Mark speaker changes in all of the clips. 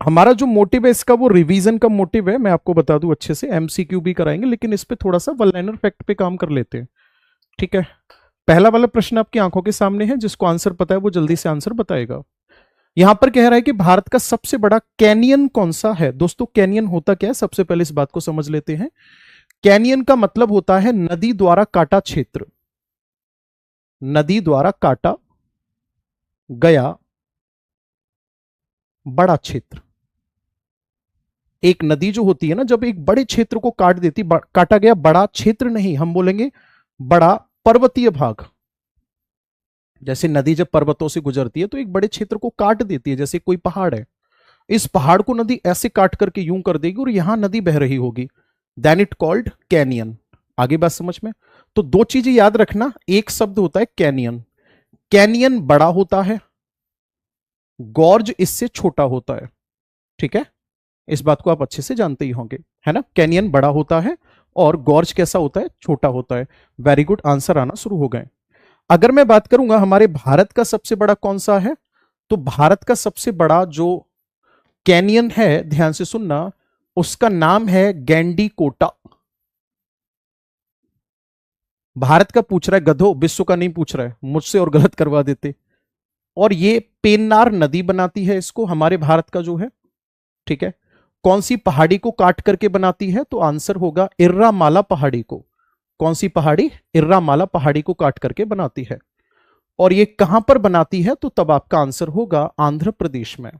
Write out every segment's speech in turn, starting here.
Speaker 1: हमारा जो मोटिव है इसका, वो रिवीजन का मोटिव है, मैं आपको बता दूं अच्छे से, एमसीक्यू भी कराएंगे, लेकिन इस पे थोड़ा सा वन लाइनर फैक्ट पे काम कर लेते हैं। ठीक है। पहला वाला प्रश्न आपकी आंखों के सामने है, जिसको आंसर पता है वो जल्दी से आंसर बताएगा। यहां पर कह रहा है कि भारत का सबसे बड़ा कैनियन कौन सा है। दोस्तों कैनियन होता क्या है, सबसे पहले इस बात को समझ लेते हैं। कैनियन का मतलब होता है नदी द्वारा काटा क्षेत्र, नदी द्वारा काटा गया बड़ा क्षेत्र। एक नदी जो होती है ना, जब एक बड़े क्षेत्र को काट देती, काटा गया बड़ा क्षेत्र नहीं, हम बोलेंगे बड़ा पर्वतीय भाग। जैसे नदी जब पर्वतों से गुजरती है तो एक बड़े क्षेत्र को काट देती है, जैसे कोई पहाड़ है, इस पहाड़ को नदी ऐसे काट करके यूं कर देगी और यहां नदी बह रही होगी, देन इट कॉल्ड कैनियन। आगे बात समझ में। तो दो चीजें याद रखना, एक शब्द होता है कैनियन, कैनियन बड़ा होता है, गॉर्ज इससे छोटा होता है। ठीक है, इस बात को आप अच्छे से जानते ही होंगे, है ना। कैनियन बड़ा होता है और गॉर्ज कैसा होता है, छोटा होता है। वेरी गुड, आंसर आना शुरू हो गए। अगर मैं बात करूंगा हमारे भारत का सबसे बड़ा कौन सा है, तो भारत का सबसे बड़ा जो कैनियन है, ध्यान से सुनना, उसका नाम है गैंडी कोटा। भारत का पूछ रहा है गधो, विश्व का नहीं पूछ रहा है मुझसे, और गलत करवा देते। और ये पेन्नार नदी बनाती है इसको, हमारे भारत का जो है। ठीक है, कौन सी पहाड़ी को काट करके बनाती है, तो आंसर होगा इर्रामाला पहाड़ी को। कौन सी पहाड़ी, इर्रामाला पहाड़ी को काट करके बनाती है। और ये कहां पर बनाती है, तो तब आपका आंसर होगा आंध्र प्रदेश में।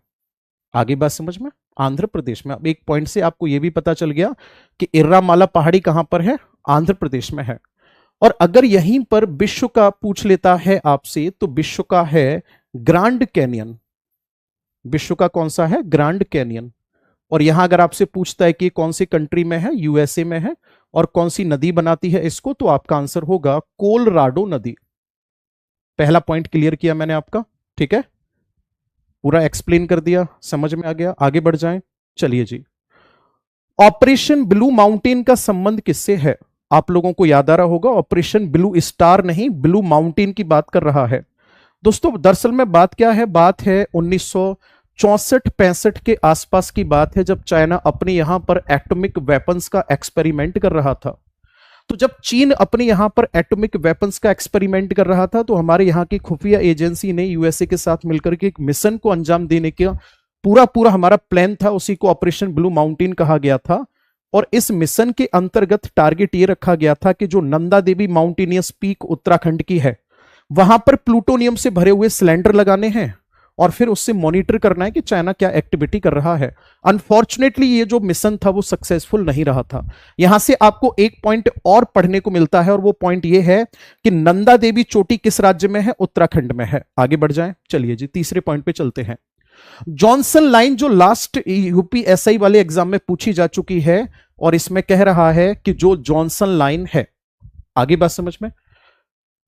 Speaker 1: आगे बात समझ में, आंध्र प्रदेश में। अब एक पॉइंट से आपको यह भी पता चल गया कि इर्रामाला पहाड़ी कहां पर है, आंध्र प्रदेश में है। और अगर यहीं पर विश्व का पूछ लेता है आपसे, तो विश्व का है ग्रांड कैनियन। विश्व का कौन सा है, ग्रांड कैनियन। और यहां अगर आपसे पूछता है कि कौन सी कंट्री में है, यूएसए में है, और कौन सी नदी बनाती है इसको, तो आपका आंसर होगा कोलोराडो नदी। पहला पॉइंट क्लियर किया मैंने आपका। ठीक है, पूरा एक्सप्लेन कर दिया, समझ में आ गया। आगे बढ़ जाएं, चलिए जी। ऑपरेशन ब्लू माउंटेन का संबंध किससे है, आप लोगों को याद आ रहा होगा, ऑपरेशन ब्लू स्टार नहीं, ब्लू माउंटेन की बात कर रहा है। दोस्तों दरअसल में बात क्या है, बात है 1964-65 के आसपास की बात है, जब चाइना अपने यहां पर एटॉमिक वेपन्स का एक्सपेरिमेंट कर रहा था। तो जब चीन अपने यहां पर एटॉमिक वेपन्स का एक्सपेरिमेंट कर रहा था, तो हमारे यहां की खुफिया एजेंसी ने यूएसए के साथ मिलकर के एक मिशन को अंजाम देने का पूरा पूरा हमारा प्लान था, उसी को ऑपरेशन ब्लू माउंटेन कहा गया था। और इस मिशन के अंतर्गत टारगेट ये रखा गया था कि जो नंदा देवी माउंटेनियस पीक उत्तराखंड की है, वहां पर प्लूटोनियम से भरे हुए सिलेंडर लगाने हैं और फिर उससे मॉनिटर करना है कि चाइना क्या एक्टिविटी कर रहा है। अनफॉर्चुनेटली ये जो मिशन था वो सक्सेसफुल नहीं रहा था। यहां से आपको एक पॉइंट और पढ़ने को मिलता है, और वो पॉइंट ये है कि नंदा देवी चोटी किस राज्य में है, उत्तराखंड में है। आगे बढ़ जाएं, चलिए जी तीसरे पॉइंट पे चलते हैं। जॉनसन लाइन जो लास्ट यूपीएसआई वाले एग्जाम में पूछी जा चुकी है, और इसमें कह रहा है कि जो जॉनसन लाइन है, आगे बात समझ में,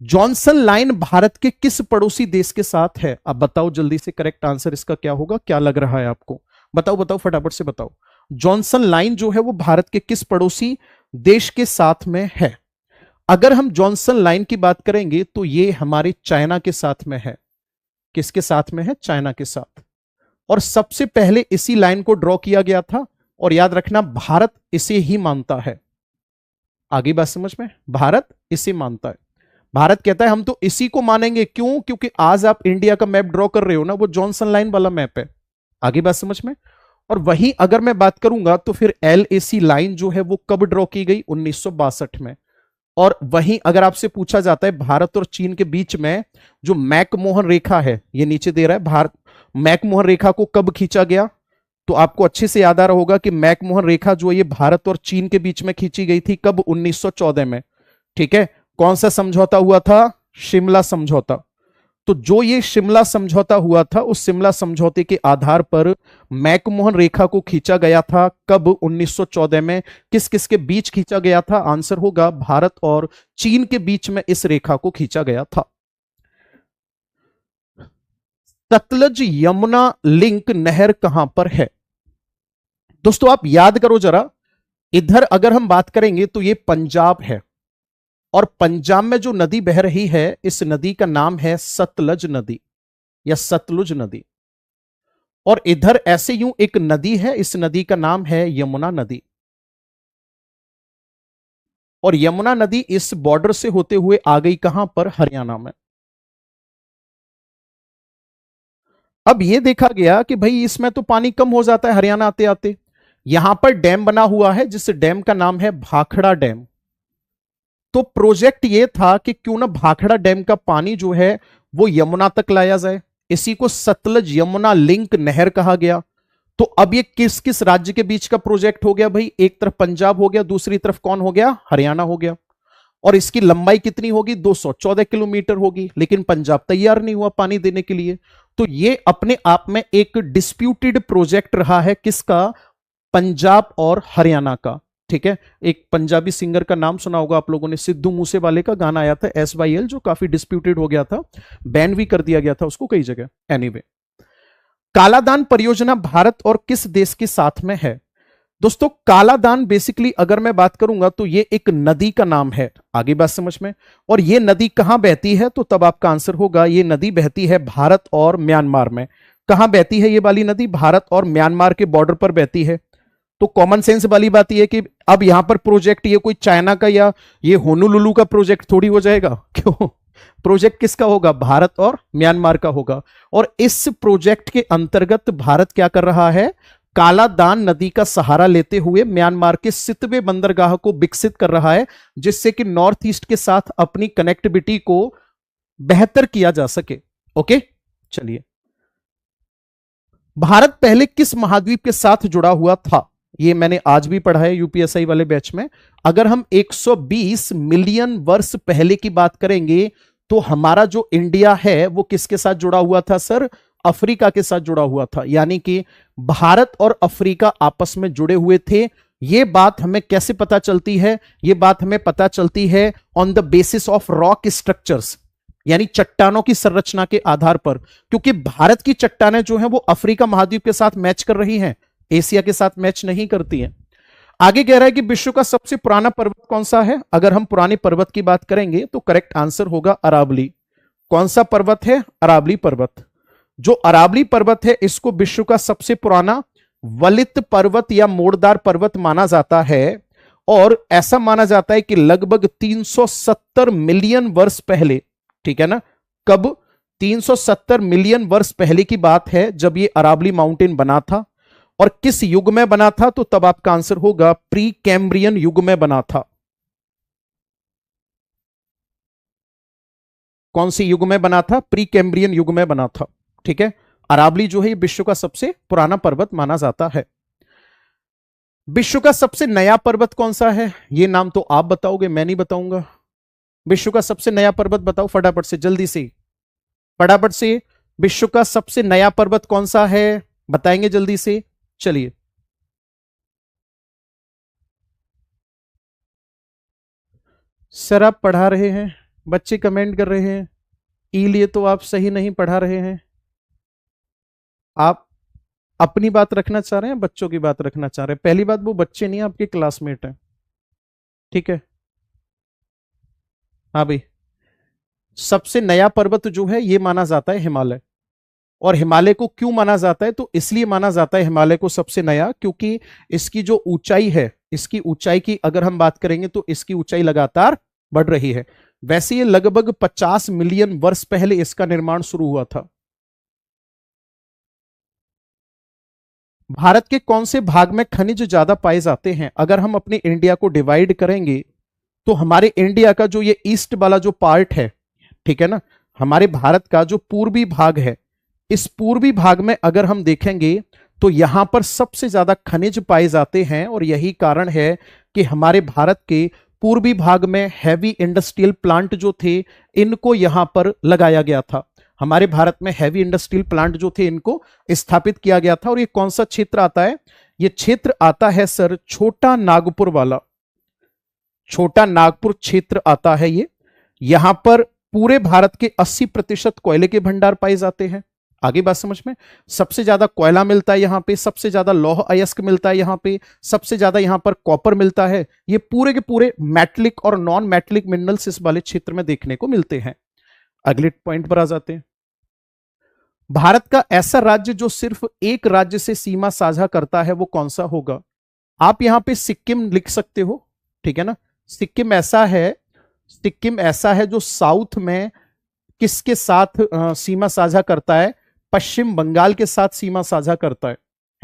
Speaker 1: जॉनसन लाइन भारत के किस पड़ोसी देश के साथ है। अब बताओ जल्दी से, करेक्ट आंसर इसका क्या होगा, क्या लग रहा है आपको, बताओ बताओ फटाफट से बताओ। जॉनसन लाइन जो है वो भारत के किस पड़ोसी देश के साथ में है। अगर हम जॉनसन लाइन की बात करेंगे तो ये हमारे चाइना के साथ में है। किसके साथ में है, चाइना के साथ। और सबसे पहले इसी लाइन को ड्रॉ किया गया था, और याद रखना भारत इसे ही मानता है। आगे बात समझ में, भारत इसे मानता है। भारत कहता है हम तो इसी को मानेंगे, क्यों, क्योंकि आज आप इंडिया का मैप ड्रॉ कर रहे हो ना, वो जॉनसन लाइन वाला मैप है। आगे बात समझ में। और वहीं अगर मैं बात करूंगा तो फिर एलएसी लाइन जो है वो कब ड्रॉ की गई, 1962 में। और वहीं अगर आपसे पूछा जाता है भारत और चीन के बीच में जो मैकमोहन रेखा है, ये नीचे दे रहा है, भारत मैकमोहन रेखा को कब खींचा गया, तो आपको अच्छे से याद आ रहा होगा कि मैकमोहन रेखा जो है ये भारत और चीन के बीच में खींची गई थी, कब, 1914 में। ठीक है, कौन सा समझौता हुआ था, शिमला समझौता। तो जो ये शिमला समझौता हुआ था, उस शिमला समझौते के आधार पर मैकमोहन रेखा को खींचा गया था, कब, 1914 में। किस किस के बीच खींचा गया था, आंसर होगा भारत और चीन के बीच में इस रेखा को खींचा गया था। सतलज यमुना लिंक नहर कहां पर है। दोस्तों आप याद करो जरा, इधर अगर हम बात करेंगे तो ये पंजाब है, और पंजाब में जो नदी बह रही है, इस नदी का नाम है सतलज नदी या सतलुज नदी। और इधर ऐसे यूं एक नदी है, इस नदी का नाम है यमुना नदी। और यमुना नदी इस बॉर्डर से होते हुए आ गई कहां पर? हरियाणा में। अब यह देखा गया कि भाई इसमें तो पानी कम हो जाता है हरियाणा आते आते। यहां पर डैम बना हुआ है जिस डैम का नाम है भाखड़ा डैम। तो प्रोजेक्ट ये था कि क्यों ना भाखड़ा डैम का पानी जो है वो यमुना तक लाया जाए। इसी को सतलज यमुना लिंक नहर कहा गया। तो अब ये किस किस राज्य के बीच का प्रोजेक्ट हो गया भाई? एक तरफ पंजाब हो गया, दूसरी तरफ कौन हो गया? हरियाणा हो गया। और इसकी लंबाई कितनी होगी? 214 किलोमीटर होगी। लेकिन पंजाब तैयार नहीं हुआ पानी देने के लिए। तो ये अपने आप में एक डिस्प्यूटेड प्रोजेक्ट रहा है, किसका? पंजाब और हरियाणा का। ठीक है, एक पंजाबी सिंगर का नाम सुना होगा आप लोगों ने, सिद्धू मूसेवाले का गाना आया था SYL, जो काफी डिस्प्यूटेड हो गया था, बैन भी कर दिया गया था उसको कई जगह। एनीवे, कालादान परियोजना भारत और किस देश के साथ में है? दोस्तों कालादान बेसिकली अगर मैं बात करूंगा तो ये एक नदी का नाम है। आगे बात समझ में। और ये नदी कहां बहती है? तो तब आपका आंसर होगा ये नदी बहती है भारत और म्यांमार में। कहां बहती है ये वाली नदी? भारत और म्यांमार के बॉर्डर पर बहती है। तो कॉमन सेंस वाली बात यह है कि अब यहां पर प्रोजेक्ट ये कोई चाइना का या ये होनोलुलु का प्रोजेक्ट थोड़ी हो जाएगा। क्यों? प्रोजेक्ट किसका होगा? भारत और म्यांमार का होगा। और इस प्रोजेक्ट के अंतर्गत भारत क्या कर रहा है? कालादान नदी का सहारा लेते हुए म्यांमार के सितवे बंदरगाह को विकसित कर रहा है, जिससे कि नॉर्थ ईस्ट के साथ अपनी कनेक्टिविटी को बेहतर किया जा सके। ओके, चलिए, भारत पहले किस महाद्वीप के साथ जुड़ा हुआ था? ये मैंने आज भी पढ़ा है यूपीएसआई वाले बैच में। अगर हम 120 मिलियन वर्ष पहले की बात करेंगे तो हमारा जो इंडिया है वो किसके साथ जुड़ा हुआ था सर? अफ्रीका के साथ जुड़ा हुआ था। यानी कि भारत और अफ्रीका आपस में जुड़े हुए थे। ये बात हमें कैसे पता चलती है? ये बात हमें पता चलती है on the basis of rock structures, यानी चट्टानों की संरचना के आधार पर। क्योंकि भारत की चट्टानें जो हैं वो अफ्रीका महाद्वीप के साथ मैच कर रही हैं, एशिया के साथ मैच नहीं करती हैं। आगे कह रहा है कि विश्व का सबसे पुराना पर्वत कौन सा है? अगर हम पुराने पर्वत की बात करेंगे तो करेक्ट आंसर होगा अरावली। कौन सा पर्वत है? अरावली पर्वत। जो अरावली पर्वत है इसको विश्व का सबसे पुराना वलित पर्वत या मोड़दार पर्वत माना जाता है। और ऐसा माना जाता है कि लगभग 370 मिलियन वर्ष पहले, ठीक है ना, कब? 370 मिलियन वर्ष पहले की बात है जब ये अरावली माउंटेन बना था। और किस युग में बना था? तो तब आपका आंसर होगा प्री कैम्ब्रियन युग में बना था। कौन सी युग में बना था? प्री कैम्ब्रियन युग में बना था। ठीक है, अरावली जो है ये विश्व का सबसे पुराना पर्वत माना जाता है। विश्व का सबसे नया पर्वत कौन सा है? ये नाम तो आप बताओगे, मैं नहीं बताऊंगा। विश्व का सबसे नया पर्वत बताओ फटाफट से, जल्दी से, फटाफट से। विश्व का सबसे नया पर्वत कौन सा है? बताएंगे जल्दी से, चलिए। सर आप पढ़ा रहे हैं, बच्चे कमेंट कर रहे हैं, ई लिए तो आप सही नहीं पढ़ा रहे हैं। आप अपनी बात रखना चाह रहे हैं, बच्चों की बात रखना चाह रहे हैं? पहली बात, वो बच्चे नहीं, आपके क्लासमेट हैं। ठीक है, हाँ भाई। सबसे नया पर्वत जो है ये माना जाता है हिमालय। और हिमालय को क्यों माना जाता है? तो इसलिए माना जाता है हिमालय को सबसे नया, क्योंकि इसकी जो ऊंचाई है, इसकी ऊंचाई की अगर हम बात करेंगे तो इसकी ऊंचाई लगातार बढ़ रही है। वैसे ये लगभग 50 मिलियन वर्ष पहले इसका निर्माण शुरू हुआ था। भारत के कौन से भाग में खनिज ज्यादा पाए जाते हैं? अगर हम अपने इंडिया को डिवाइड करेंगे तो हमारे इंडिया का जो ये ईस्ट वाला जो पार्ट है, ठीक है ना, हमारे भारत का जो पूर्वी भाग है, इस पूर्वी भाग में अगर हम देखेंगे तो यहां पर सबसे ज्यादा खनिज पाए जाते हैं। और यही कारण है कि हमारे भारत के पूर्वी भाग में हैवी इंडस्ट्रियल प्लांट जो थे इनको यहां पर लगाया गया था। हमारे भारत में हैवी इंडस्ट्रियल प्लांट जो थे इनको स्थापित किया गया था। और ये कौन सा क्षेत्र आता है? ये क्षेत्र आता है सर छोटा नागपुर वाला, छोटा नागपुर क्षेत्र आता है ये। यहां पर पूरे भारत के 80% कोयले के भंडार पाए जाते हैं। आगे बात समझ में। सबसे ज्यादा कोयला मिलता है यहां पे, सबसे ज्यादा लौह अयस्क मिलता है यहां पे, सबसे ज्यादा यहां पर कॉपर मिलता है। ये पूरे के पूरे मेटलिक और नॉन मेटलिक मिनरल्स इस वाले क्षेत्र में देखने को मिलते हैं। अगले पॉइंट पर आ जाते हैं। भारत का ऐसा राज्य जो सिर्फ एक राज्य से सीमा साझा करता है वो कौन सा होगा? आप यहां पे सिक्किम लिख सकते हो, ठीक है ना। सिक्किम ऐसा है जो साउथ में किसके साथ सीमा साझा करता है? पश्चिम बंगाल के साथ सीमा साझा करता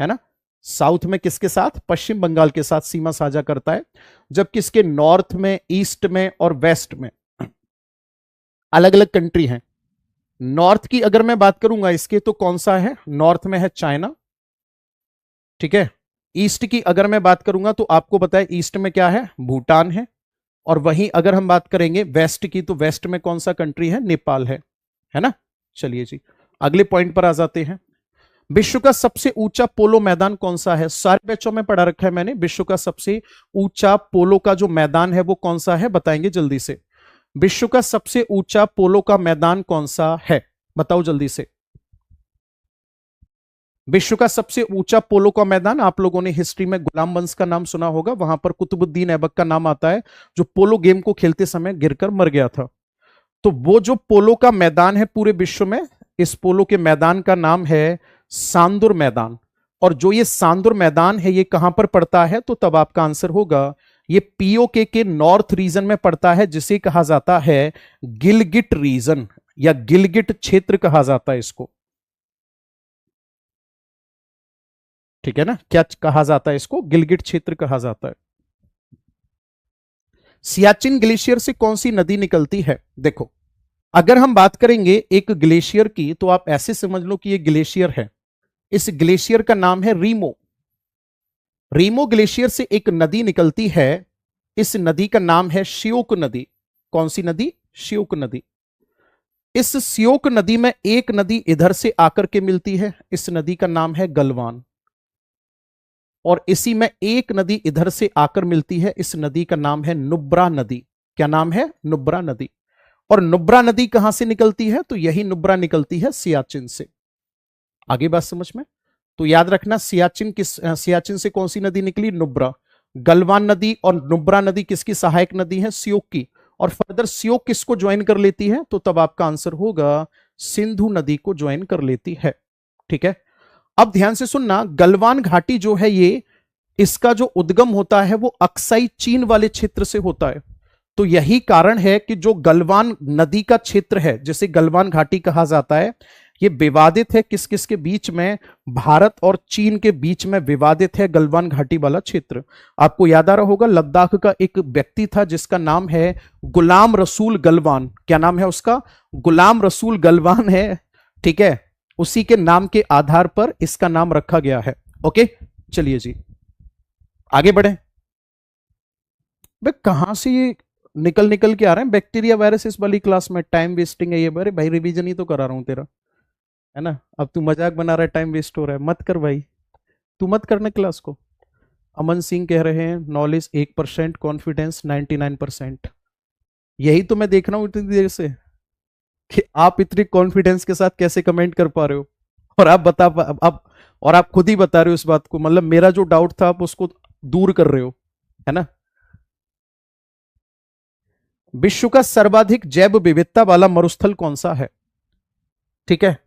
Speaker 1: है ना। साउथ में किसके साथ? पश्चिम बंगाल के साथ सीमा साझा करता है, जबकि इसके नॉर्थ में, ईस्ट में और वेस्ट में अलग अलग कंट्री हैं। नॉर्थ की अगर मैं बात करूंगा इसके, तो कौन सा है? नॉर्थ में है चाइना, ठीक है। ईस्ट की अगर मैं बात करूंगा तो आपको पता है ईस्ट में क्या है? भूटान है। और वहीं अगर हम बात करेंगे वेस्ट की, तो वेस्ट में कौन सा कंट्री है? नेपाल है ना। चलिए जी, अगले पॉइंट पर आ जाते हैं। विश्व का सबसे ऊंचा पोलो मैदान कौन सा है? सारे बैचों में पढ़ा रखा है मैंने। विश्व का सबसे ऊंचा पोलो का जो मैदान है वो कौन सा है? बताएंगे जल्दी से। विश्व का सबसे ऊंचा पोलो का मैदान कौन सा है? बताओ जल्दी से। विश्व का सबसे ऊंचा पोलो का मैदान, आप लोगों ने हिस्ट्री में गुलाम वंश का नाम सुना होगा, वहां पर कुतुबुद्दीन ऐबक का नाम आता है, जो पोलो गेम को खेलते समय गिरकर मर गया था। तो वो जो पोलो का मैदान है पूरे विश्व में, इस पोलो के मैदान का नाम है सांदुर मैदान। और जो ये सांदुर मैदान है ये कहां पर पड़ता है? तो तब आपका आंसर होगा ये पीओके के नॉर्थ रीजन में पड़ता है, जिसे कहा जाता है गिलगिट रीजन या गिलगिट क्षेत्र कहा जाता है इसको, ठीक है ना। क्या कहा जाता है इसको? गिलगिट क्षेत्र कहा जाता है। सियाचिन ग्लेशियर से कौन सी नदी निकलती है? देखो, अगर हम बात करेंगे एक ग्लेशियर की, तो आप ऐसे समझ लो कि ये ग्लेशियर है। इस ग्लेशियर का नाम है रीमो। रीमो ग्लेशियर से एक नदी निकलती है, इस नदी का नाम है श्योक नदी। कौन सी नदी? श्योक नदी। इस श्योक नदी में एक नदी इधर से आकर के मिलती है, इस नदी का नाम है गलवान। और इसी में एक नदी इधर से आकर मिलती है, इस नदी का नाम है नुब्रा नदी। क्या नाम है? नुब्रा नदी। और नुब्रा नदी कहां से निकलती है? तो यही नुब्रा निकलती है सियाचिन से। आगे बात समझ में? तो याद रखना, सियाचिन से कौन सी नदी निकली? नुब्रा। गलवान नदी और नुब्रा नदी किसकी सहायक नदी है? सियोक की। और फर्दर सियोक किसको ज्वाइन कर लेती है? तो तब आपका आंसर होगा सिंधु नदी को ज्वाइन कर लेती है, ठीक है। अब ध्यान से सुनना, गलवान घाटी जो है ये, इसका जो उद्गम होता है वो अक्साई चीन वाले क्षेत्र से होता है। तो यही कारण है कि जो गलवान नदी का क्षेत्र है, जिसे गलवान घाटी कहा जाता है, ये विवादित है। किस किस के बीच में? भारत और चीन के बीच में विवादित है गलवान घाटी वाला क्षेत्र। आपको याद आ रहा होगा, लद्दाख का एक व्यक्ति था जिसका नाम है गुलाम रसूल गलवान। क्या नाम है उसका? गुलाम रसूल गलवान है, ठीक है। उसी के नाम के आधार पर इसका नाम रखा गया है। ओके, चलिए जी आगे बढ़े। भाई कहां से ये निकल निकल के आ रहे हैं बैक्टीरिया वायरस इस वाली क्लास में? टाइम वेस्टिंग है ये। अरे भाई रिवीजन ही तो करा रहा हूं तेरा, है ना। अब तू मजाक बना रहा है, टाइम वेस्ट हो रहा है, मत कर भाई, तू मत करने क्लास को। अमन सिंह कह रहे हैं नॉलेज 1%, कॉन्फिडेंस 99%। यही तो मैं देख रहा हूं इतनी देर से कि आप इतनी कॉन्फिडेंस के साथ कैसे कमेंट कर पा रहे हो। और आप आप और आप खुद ही बता रहे हो इस बात को, मतलब मेरा जो डाउट था आप उसको दूर कर रहे हो, है ना। विश्व का सर्वाधिक जैव विविधता वाला मरुस्थल कौन सा है? ठीक है।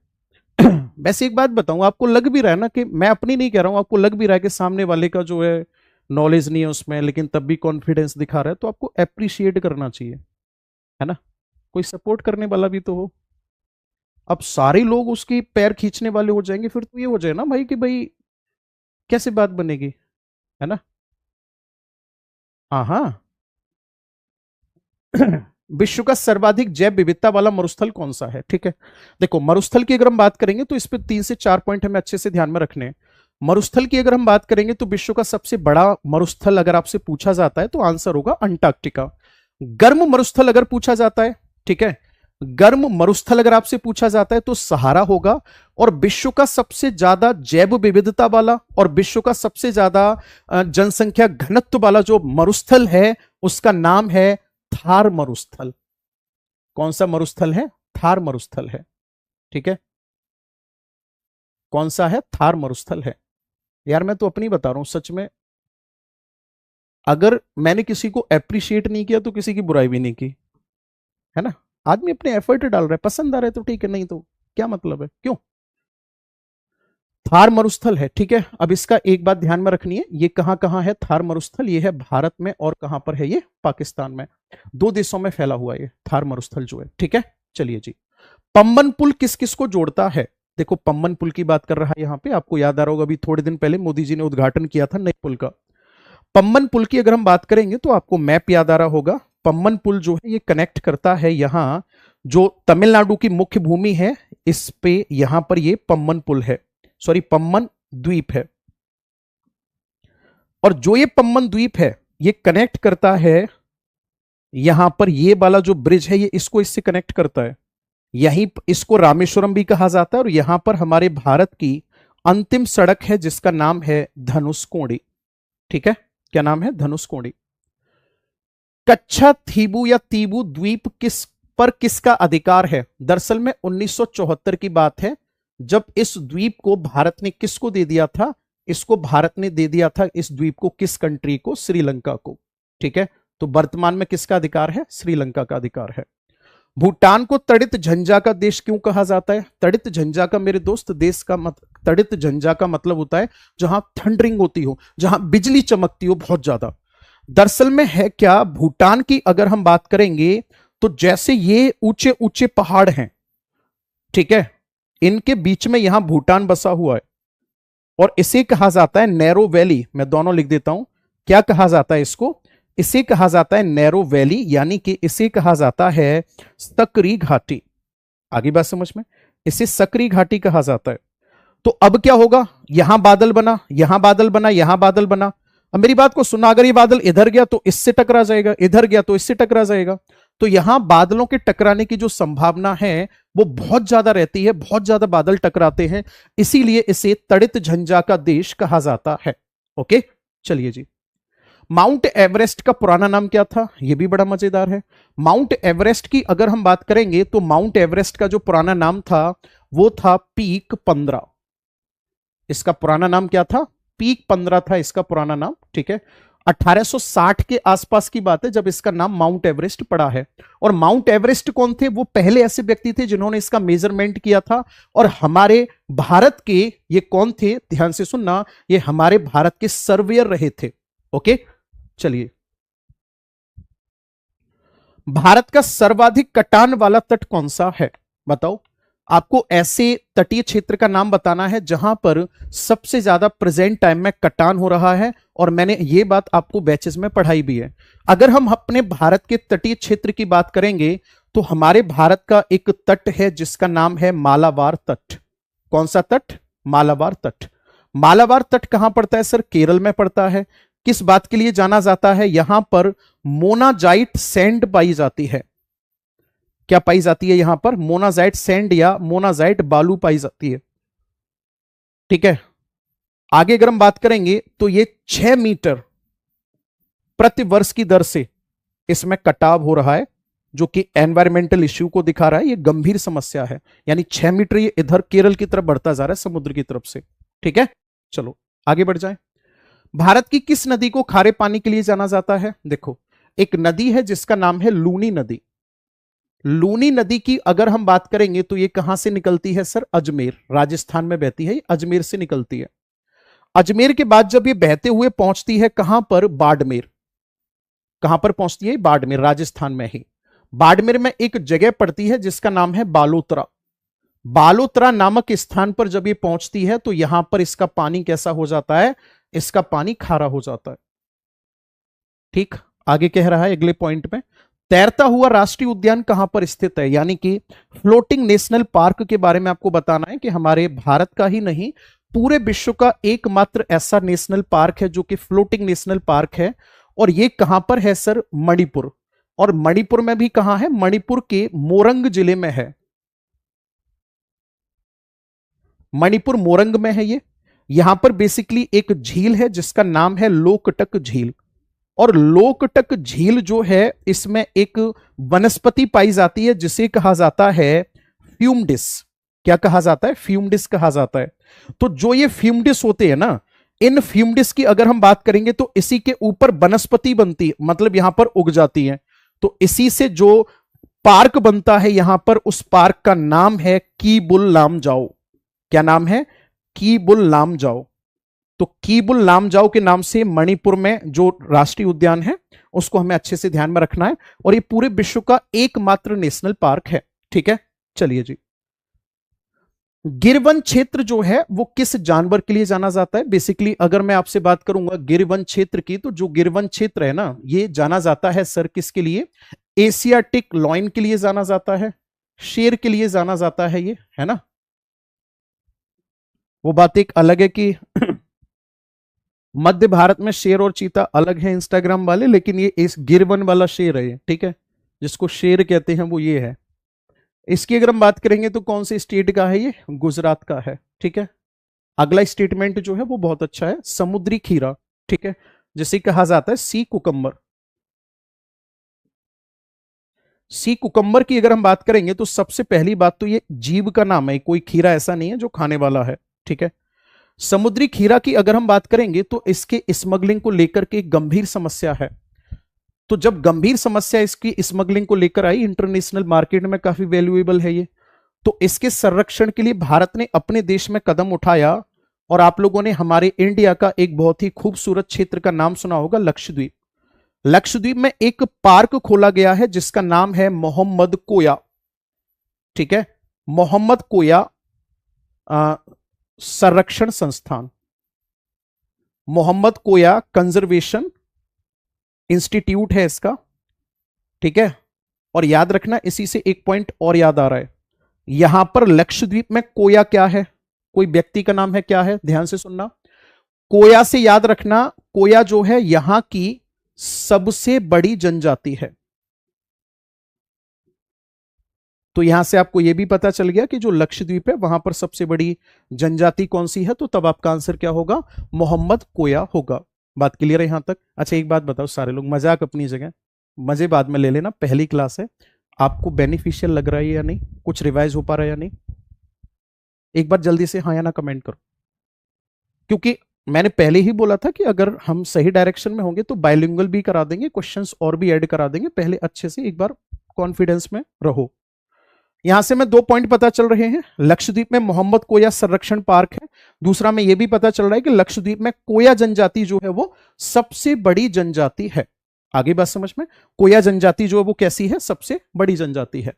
Speaker 1: वैसे एक बात बताऊं, आपको लग भी रहा है ना कि मैं अपनी नहीं कह रहा हूं, आपको लग भी रहा है कि सामने वाले का जो है नॉलेज नहीं है उसमें, लेकिन तब भी कॉन्फिडेंस दिखा रहा है, तो आपको अप्रिशिएट करना चाहिए, है ना। कोई सपोर्ट करने वाला भी तो हो। अब सारे लोग उसकी पैर खींचने वाले हो जाएंगे, फिर तो ये हो जाए ना भाई कि भाई कैसे बात बनेगी, है ना। हाँ हाँ। विश्व का सर्वाधिक जैव विविधता वाला मरुस्थल कौन सा है? ठीक है, देखो मरुस्थल की अगर हम बात करेंगे तो इस पे 3 से 4 पॉइंट हमें अच्छे से ध्यान में रखने हैं। मरुस्थल की अगर हम बात करेंगे तो विश्व का सबसे बड़ा मरुस्थल अगर आपसे पूछा जाता है तो आंसर होगा अंटार्कटिका। गर्म मरुस्थल अगर पूछा जाता है, ठीक है, गर्म मरुस्थल अगर आपसे पूछा जाता है तो सहारा होगा। और विश्व का सबसे ज्यादा जैव विविधता वाला और विश्व का सबसे ज्यादा जनसंख्या घनत्व वाला जो मरुस्थल है उसका नाम है थार मरुस्थल। कौन सा मरुस्थल है? थार मरुस्थल है, ठीक है। कौन सा है? थार मरुस्थल है। यार मैं तो अपनी बता रहा हूं सच में, अगर मैंने किसी को अप्रिशिएट नहीं किया तो किसी की बुराई भी नहीं की, है ना। आदमी अपने एफर्ट डाल रहा है, पसंद आ रहा है तो ठीक है, नहीं तो क्या मतलब है, क्यों? थार मरुस्थल है, ठीक है। अब इसका एक बात ध्यान में रखनी है, ये कहां कहां है थार मरुस्थल? ये है भारत में, और कहां पर है ये? पाकिस्तान में। दो देशों में फैला हुआ ये थार मरुस्थल जो है, ठीक है। चलिए जी, पम्बन पुल किस किस को जोड़ता है? देखो पम्बन पुल की बात कर रहा है यहां पे, आपको याद आ रहा होगा अभी थोड़े दिन पहले मोदी जी ने उद्घाटन किया था नए पुल का। पम्बन पुल की अगर हम बात करेंगे तो आपको मैप याद आ रहा होगा। पम्बन पुल जो है ये कनेक्ट करता है यहां जो तमिलनाडु की मुख्य भूमि है, इस पे यहां पर ये पम्बन पुल है, सॉरी पम्बन द्वीप है। और जो ये पम्बन द्वीप है ये कनेक्ट करता है यहां पर, ये वाला जो ब्रिज है ये इसको इससे कनेक्ट करता है। यहीं इसको रामेश्वरम भी कहा जाता है, और यहां पर हमारे भारत की अंतिम सड़क है जिसका नाम है धनुषकोडी, ठीक है। क्या नाम है? धनुषकोडी। कच्छा थीबू या तीबू द्वीप किसका अधिकार है? दरअसल में 1974 की बात है, जब इस द्वीप को भारत ने किसको दे दिया था? इसको भारत ने दे दिया था इस द्वीप को, किस कंट्री को? श्रीलंका को, ठीक है। तो वर्तमान में किसका अधिकार है? श्रीलंका का अधिकार है। भूटान को तड़ित झंझा का देश क्यों कहा जाता है? तड़ित झंझा का मेरे दोस्त देश का तड़ित झंझा का मतलब होता है जहां थंडरिंग होती हो, जहां बिजली चमकती हो बहुत ज्यादा। दरअसल में है क्या, भूटान की अगर हम बात करेंगे तो जैसे ये ऊंचे ऊंचे पहाड़ हैं, ठीक है, इनके बीच में यहां भूटान बसा हुआ है, और इसे कहा जाता है नैरो वैली। मैं दोनों लिख देता हूं, क्या कहा जाता है इसको? इसे कहा जाता है नैरो वैली, यानी कि इसे कहा जाता है सकरी घाटी। आगे बात समझ में? इसे सकरी घाटी कहा जाता है। तो अब क्या होगा, यहां बादल बना, यहां बादल बना, यहां बादल बना। अब मेरी बात को सुना, अगर ये बादल इधर गया तो इससे टकरा जाएगा, इधर गया तो इससे टकरा जाएगा। तो यहां बादलों के टकराने की जो संभावना है वो बहुत ज्यादा रहती है, बहुत ज्यादा बादल टकराते हैं, इसीलिए इसे तड़ित झंझा का देश कहा जाता है। ओके, चलिए जी। माउंट एवरेस्ट का पुराना नाम क्या था? यह भी बड़ा मजेदार है। माउंट एवरेस्ट की अगर हम बात करेंगे तो माउंट एवरेस्ट का जो पुराना नाम था वो था पीक 15। इसका पुराना नाम क्या था? पीक 15 था इसका पुराना नाम, ठीक है। 1860 के आसपास की बात है जब इसका नाम माउंट एवरेस्ट पड़ा है। और माउंट एवरेस्ट कौन थे? वो पहले ऐसे व्यक्ति थे जिन्होंने इसका मेजरमेंट किया था। और हमारे भारत के ये कौन थे? ध्यान से सुनना, ये हमारे भारत के सर्वेयर रहे थे। ओके, चलिए। भारत का सर्वाधिक कटान वाला तट कौन सा है? बताओ। आपको ऐसे तटीय क्षेत्र का नाम बताना है जहां पर सबसे ज्यादा प्रेजेंट टाइम में कटान हो रहा है, और मैंने ये बात आपको बैचेस में पढ़ाई भी है। अगर हम अपने भारत के तटीय क्षेत्र की बात करेंगे तो हमारे भारत का एक तट है जिसका नाम है मालाबार तट। कौन सा तट? मालाबार तट। मालाबार तट कहां पड़ता है सर? केरल में पड़ता है। किस बात के लिए जाना जाता है? यहां पर मोनाजाइट सैंड पाई जाती है। क्या पाई जाती है यहां पर? मोनाजाइट सैंड या मोनाजाइट बालू पाई जाती है, ठीक है। आगे अगर हम बात करेंगे तो ये 6 मीटर प्रति वर्ष की दर से इसमें कटाव हो रहा है, जो कि एनवायरमेंटल इश्यू को दिखा रहा है। ये गंभीर समस्या है, यानी 6 मीटर ये इधर केरल की तरफ बढ़ता जा रहा है, समुद्र की तरफ से, ठीक है। चलो आगे बढ़ जाएं। भारत की किस नदी को खारे पानी के लिए जाना जाता है? देखो, एक नदी है जिसका नाम है लूनी नदी। लूनी नदी की अगर हम बात करेंगे तो ये कहां से निकलती है सर? अजमेर, राजस्थान में बहती है, अजमेर से निकलती है। अजमेर के बाद जब ये बहते हुए पहुंचती है कहां पर? बाड़मेर। कहां पर पहुंचती है? बाड़मेर, राजस्थान में ही। बाड़मेर में एक जगह पड़ती है जिसका नाम है बालोतरा। बालोतरा नामक स्थान पर जब ये पहुंचती है तो यहां पर इसका पानी कैसा हो जाता है? इसका पानी खारा हो जाता है, ठीक। आगे कह रहा है अगले पॉइंट में, तैरता हुआ राष्ट्रीय उद्यान कहां पर स्थित है? यानी कि फ्लोटिंग नेशनल पार्क के बारे में आपको बताना है कि हमारे भारत का ही नहीं पूरे विश्व का एकमात्र ऐसा नेशनल पार्क है जो कि फ्लोटिंग नेशनल पार्क है। और ये कहां पर है सर? मणिपुर। और मणिपुर में भी कहां है? मणिपुर के मोरंग जिले में है। मणिपुर मोरंग में है ये। यहां पर बेसिकली एक झील है जिसका नाम है लोकटक झील। और लोकटक झील जो है इसमें एक वनस्पति पाई जाती है जिसे कहा जाता है फ्यूमडिस। क्या कहा जाता है? फ्यूमडिस कहा जाता है। तो जो ये फ्यूमडिस होते हैं ना, इन फ्यूमडिस की अगर हम बात करेंगे तो इसी के ऊपर वनस्पति बनती है, मतलब यहां पर उग जाती है। तो इसी से जो पार्क बनता है यहां पर, उस पार्क का नाम है कीबुल लामजाओ। क्या नाम है? कीबुल लामजाओ। तो कीबुल लामजाओ के नाम से मणिपुर में जो राष्ट्रीय उद्यान है उसको हमें अच्छे से ध्यान में रखना है, और ये पूरे विश्व का एकमात्र नेशनल पार्क है। ठीक है, चलिए जी। गिर वन क्षेत्र जो है वो किस जानवर के लिए जाना जाता है? बेसिकली अगर मैं आपसे बात करूंगा गिर वन क्षेत्र की, तो जो गिर वन क्षेत्र है ना, ये जाना जाता है सर किसके लिए? एशियाटिक लॉयन के लिए जाना जाता है, शेर के लिए जाना जाता है, ये है ना। वो बात एक अलग है कि मध्य भारत में शेर और चीता अलग है इंस्टाग्राम वाले, लेकिन ये इस गिर वन वाला शेर है ये, ठीक है, जिसको शेर कहते हैं वो ये है। इसकी अगर हम बात करेंगे तो कौन से स्टेट का है ये? गुजरात का है। ठीक है, अगला स्टेटमेंट जो है वो बहुत अच्छा है, समुद्री खीरा। ठीक है, जिसे कहा जाता है सी कुकम्बर। सी कुकम्बर की अगर हम बात करेंगे तो सबसे पहली बात तो ये जीव का नाम है, कोई खीरा ऐसा नहीं है जो खाने वाला है। ठीक है, समुद्री खीरा की अगर हम बात करेंगे तो इसके स्मगलिंग को लेकर के एक गंभीर समस्या है। तो जब गंभीर समस्या इसकी स्मगलिंग को लेकर आई, इंटरनेशनल मार्केट में काफी वैल्यूएबल है ये, तो इसके संरक्षण के लिए भारत ने अपने देश में कदम उठाया। और आप लोगों ने हमारे इंडिया का एक बहुत ही खूबसूरत क्षेत्र का नाम सुना होगा, लक्षद्वीप। लक्षद्वीप में एक पार्क खोला गया है जिसका नाम है मोहम्मद कोया। ठीक है, मोहम्मद कोया संरक्षण संस्थान, मोहम्मद कोया कंजर्वेशन इंस्टीट्यूट है इसका। ठीक है, और याद रखना, इसी से एक पॉइंट और याद आ रहा है, यहां पर लक्षद्वीप में कोया क्या है? कोई व्यक्ति का नाम है, क्या है? ध्यान से सुनना, कोया से याद रखना, कोया जो है यहां की सबसे बड़ी जनजाति है। तो यहां से आपको यह भी पता चल गया कि जो लक्षद्वीप है वहां पर सबसे बड़ी जनजाति कौन सी है, तो तब आपका आंसर क्या होगा? मोहम्मद कोया होगा। बात क्लियर है यहां तक? अच्छा एक बात बताओ सारे लोग, मजाक अपनी जगह, मजे बाद में ले लेना, पहली क्लास है, आपको बेनिफिशियल लग रहा है या नहीं? कुछ रिवाइज हो पा रहा है या नहीं? एक बार जल्दी से हाँ या ना कमेंट करो, क्योंकि मैंने पहले ही बोला था कि अगर हम सही डायरेक्शन में होंगे तो बाइलिंगुअल भी करा देंगे, क्वेश्चंस और भी ऐड करा देंगे। पहले अच्छे से एक बार कॉन्फिडेंस में रहो। यहां से मैं 2 पॉइंट पता चल रहे हैं, लक्षद्वीप में मोहम्मद कोया संरक्षण पार्क है, दूसरा में यह भी पता चल रहा है कि लक्षद्वीप में कोया जनजाति जो है वो सबसे बड़ी जनजाति है। आगे बात समझ में, कोया जनजाति जो है वो कैसी है? सबसे बड़ी जनजाति है।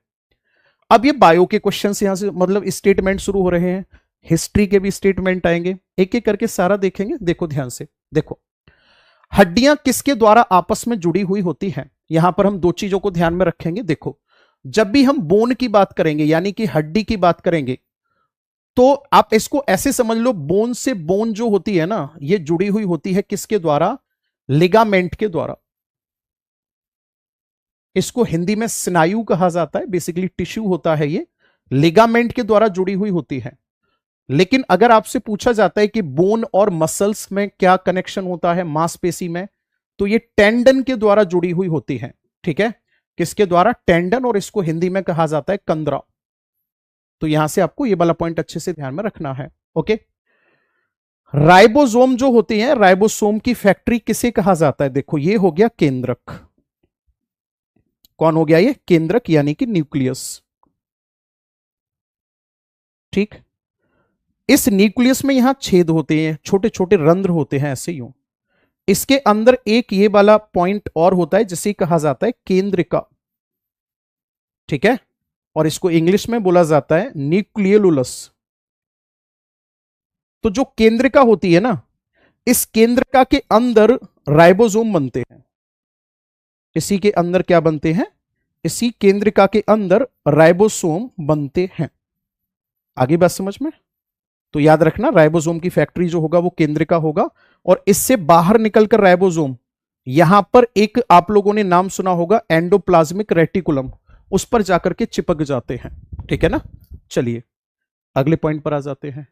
Speaker 1: अब ये बायो के क्वेश्चंस यहां से मतलब स्टेटमेंट शुरू हो रहे हैं, हिस्ट्री के भी स्टेटमेंट आएंगे, एक एक करके सारा देखेंगे। देखो ध्यान से, देखो हड्डियां किसके द्वारा आपस में जुड़ी हुई होती हैं? यहां पर हम 2 चीजों को ध्यान में रखेंगे। देखो, जब भी हम बोन की बात करेंगे यानी कि हड्डी की बात करेंगे, तो आप इसको ऐसे समझ लो, बोन से बोन जो होती है ना, ये जुड़ी हुई होती है किसके द्वारा? लिगामेंट के द्वारा। इसको हिंदी में स्नायु कहा जाता है, बेसिकली टिश्यू होता है ये, लिगामेंट के द्वारा जुड़ी हुई होती है। लेकिन अगर आपसे पूछा जाता है कि बोन और मसल्स में क्या कनेक्शन होता है, मांसपेशी में, तो ये टेंडन के द्वारा जुड़ी हुई होती है। ठीक है, किसके द्वारा? टेंडन, और इसको हिंदी में कहा जाता है कंदरा। तो यहां से आपको ये वाला पॉइंट अच्छे से ध्यान में रखना है। ओके, राइबोसोम जो होते हैं, राइबोसोम की फैक्ट्री किसे कहा जाता है? देखो ये हो गया केंद्रक। कौन हो गया ये? केंद्रक, यानी कि न्यूक्लियस। ठीक, इस न्यूक्लियस में यहां छेद होते हैं, छोटे छोटे रंध्र होते हैं ऐसे यूं। इसके अंदर एक ये वाला पॉइंट और होता है जिसे कहा जाता है केंद्रिका। ठीक है, और इसको इंग्लिश में बोला जाता है न्यूक्लियोलस। तो जो केंद्रिका होती है ना, इस केंद्रिका के अंदर राइबोसोम बनते हैं। इसी के अंदर क्या बनते हैं? इसी केंद्रिका के अंदर राइबोसोम बनते हैं। आगे बात समझ में? तो याद रखना, राइबोसोम की फैक्ट्री जो होगा वो केंद्रिका होगा, और इससे बाहर निकलकर राइबोसोम, यहां पर एक आप लोगों ने नाम सुना होगा एंडोप्लाज्मिक रेटिकुलम, उस पर जाकर के चिपक जाते हैं। ठीक है ना, चलिए अगले पॉइंट पर आ जाते हैं।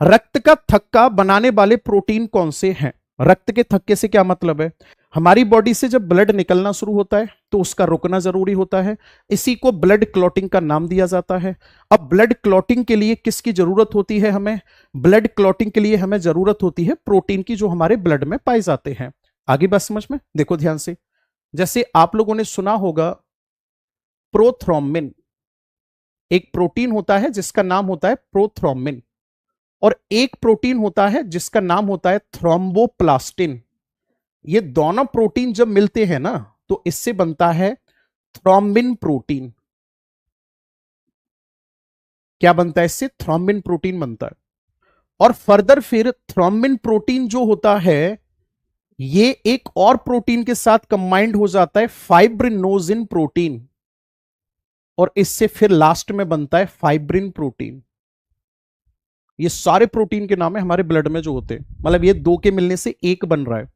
Speaker 1: रक्त का थक्का बनाने वाले प्रोटीन कौन से हैं? रक्त के थक्के से क्या मतलब है? हमारी बॉडी से जब ब्लड निकलना शुरू होता है तो उसका रुकना जरूरी होता है, इसी को ब्लड क्लॉटिंग का नाम दिया जाता है। अब ब्लड क्लॉटिंग के लिए किसकी जरूरत होती है हमें? ब्लड क्लॉटिंग के लिए हमें जरूरत होती है प्रोटीन की, जो हमारे ब्लड में पाए जाते हैं। आगे बात समझ में? देखो ध्यान से, जैसे आप लोगों ने सुना होगा प्रोथ्रोम्बिन, एक प्रोटीन होता है जिसका नाम होता है प्रोथ्रोम्बिन, और एक प्रोटीन होता है जिसका नाम होता है थ्रोम्बोप्लास्टिन। ये दोनों प्रोटीन जब मिलते हैं ना तो इससे बनता है थ्रोम्बिन प्रोटीन। क्या बनता है इससे? थ्रोम्बिन प्रोटीन बनता है। और फर्दर फिर थ्रोम्बिन प्रोटीन जो होता है ये एक और प्रोटीन के साथ कंबाइंड हो जाता है फाइब्रिनोजिन प्रोटीन, और इससे फिर लास्ट में बनता है फाइब्रिन प्रोटीन। ये सारे प्रोटीन के नाम है हमारे ब्लड में जो होते हैं, मतलब ये दो के मिलने से एक बन रहा है।